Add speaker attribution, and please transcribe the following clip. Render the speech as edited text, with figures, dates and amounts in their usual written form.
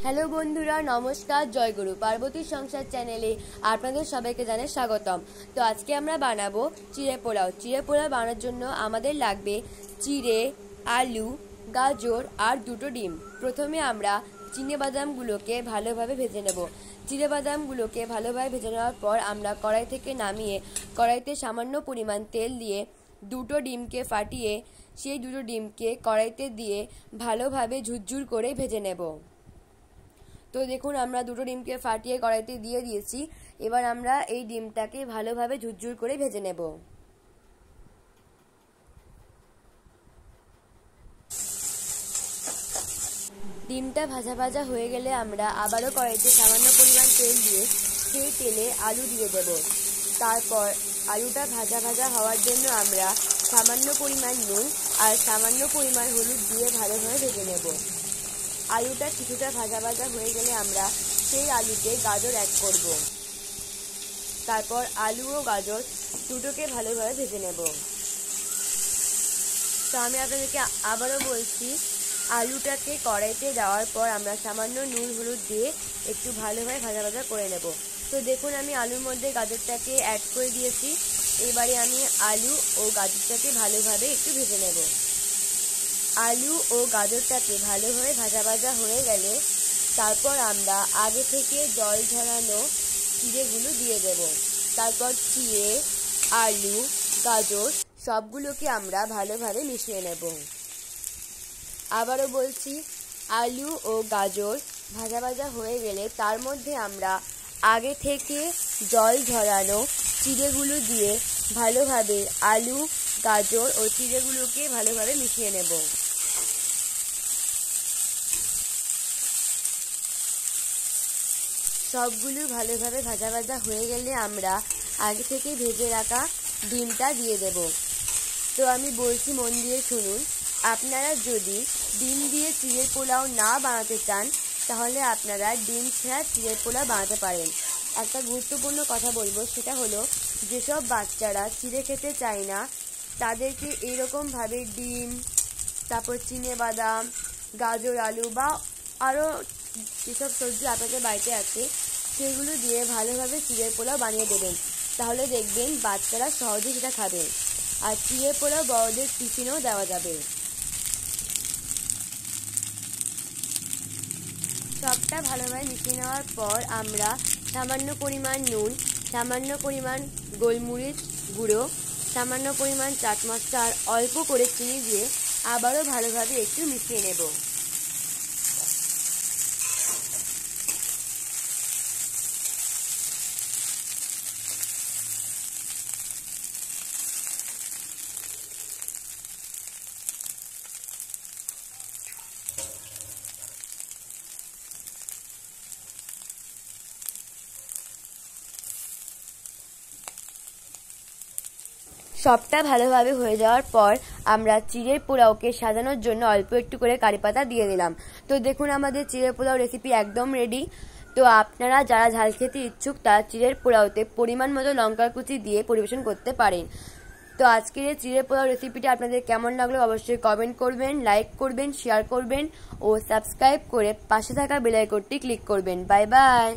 Speaker 1: Hello বন্ধুরা, নমস্কার। জয়গুরু পার্বতীর সংসার চ্যানেলে আপনাদের সবাইকে জানাই স্বাগতম। তো আজকে আমরা বানাবো চিড়ে পোলাও। চিড়ে পোলাও বানানোর জন্য আমাদের লাগবে চিড়ে, আলু, গাজর আর দুটো ডিম। প্রথমে আমরা চিনেবাদামগুলোকে ভালোভাবে ভেজে নেব। চিনেবাদামগুলোকে ভালোভাবে ভেজে নেওয়ার পর আমরা কড়াই থেকে নামিয়ে কড়াইতে সামান্য পরিমাণ তেল দিয়ে দুটো ডিমকে ফাটিয়ে সেই দুটো ডিমকে কড়াইতে দিয়ে ভালোভাবে ঝুরঝুর করে ভেজে নেব। তো দেখুন, আমরা দুটো ডিমকে ফাটিয়ে কড়াইতে দিয়ে দিয়েছি। এবার আমরা এই ডিমটাকে ভালোভাবে ঝুরঝুর করে ভেজে নেব। ডিমটা ভাজা ভাজা হয়ে গেলে আমরা আবারও কড়াইতে সামান্য পরিমাণ তেল দিয়ে সেই তেলে আলু দিয়ে দেব। তারপর আলুটা ভাজা ভাজা হওয়ার জন্য আমরা সামান্য পরিমাণ নুন আর সামান্য পরিমাণ হলুদ দিয়ে ভালোভাবে ভেজে নেব। আলুটা কিছুটা ভাজা ভাজা হয়ে গেলে আমরা সেই আলুতে গাজর অ্যাড করব। তারপর আলু ও গাজর দুটোকে ভালোভাবে ভেজে নেব। তো আমি আপনাদেরকে আবারও বলছি, আলুটাকে কড়াইতে দেওয়ার পর আমরা সামান্য নুন হলুদ দিয়ে একটু ভালোভাবে ভাজা ভাজা করে নেব। তো দেখুন, আমি আলুর মধ্যে গাজরটাকে অ্যাড করে দিয়েছি। এবারে আমি আলু ও গাজরটাকে ভালোভাবে একটু ভেজে নেব। আলু ও গাজরটাকে ভালোভাবে ভাজা ভাজা হয়ে গেলে তারপর আমরা আগে থেকে জল ঝরানো চিড়েগুলো দিয়ে দেব। তারপর চিড়ে, আলু, গাজর সবগুলোকে আমরা ভালোভাবে মিশিয়ে নেব। আবারও বলছি, আলু ও গাজর ভাজা ভাজা হয়ে গেলে তার মধ্যে আমরা আগে থেকে জল ঝরানো চিড়েগুলো দিয়ে ভালোভাবে আলু, গাজর ও চিড়েগুলোকে ভালোভাবে মিশিয়ে নেব। সবগুলো ভালোভাবে ভাজা ভাজা হয়ে গেলে আমরা আগে থেকে ভেজে রাখা ডিমটা দিয়ে দেব। তো আমি বলছি, মন দিয়ে শুনুন। আপনারা যদি ডিম দিয়ে চিড়ের পোলাও না বানাতে চান তাহলে আপনারা ডিম ছাড়া চিড়ের পোলাও বানাতে পারেন। একটা গুরুত্বপূর্ণ কথা বলবো, সেটা হলো যেসব বাচ্চারা চিড়ে খেতে চায় না তাদেরকে এইরকমভাবে ডিম, তারপর চিনেবাদাম, গাজর, আলু বা আরও যেসব সবজি আপনাদের বাড়িতে আছে সেগুলো দিয়ে ভালোভাবে চিড়ের পোলাও বানিয়ে দেবেন। তাহলে দেখবেন বাচ্চারা সহজে সেটা খাবে। আর চিড়ের পোলাও বড়দের টিফিনেও দেওয়া যাবে। সবটা ভালোভাবে মিশিয়ে নেওয়ার পর আমরা সামান্য পরিমাণ নুন, সামান্য পরিমাণ গোলমরিচ গুঁড়ো, সামান্য পরিমাণ চাট মশলা আর অল্প করে চিনি দিয়ে আবারও ভালোভাবে একটু মিশিয়ে নেব। সবটা ভালোভাবে হয়ে যাওয়ার পর আমরা চিড়ের পোলাওকে সাজানোর জন্য অল্প একটু করে কারি পাতা দিয়ে দিলাম। তো দেখুন, আমাদের চিড়ের পোলাও রেসিপি একদম রেডি। তো আপনারা যারা ঝাল খেতে ইচ্ছুক তারা চিড়ের পোলাওতে পরিমাণ মতো লঙ্কার কুচি দিয়ে পরিবেশন করতে পারেন। তো আজকের এই চিড়ের পোলাও রেসিপিটা আপনাদের কেমন লাগলো অবশ্যই কমেন্ট করবেন, লাইক করবেন, শেয়ার করবেন ও সাবস্ক্রাইব করে পাশে থাকা বেল আইকনটি ক্লিক করবেন। Bye bye.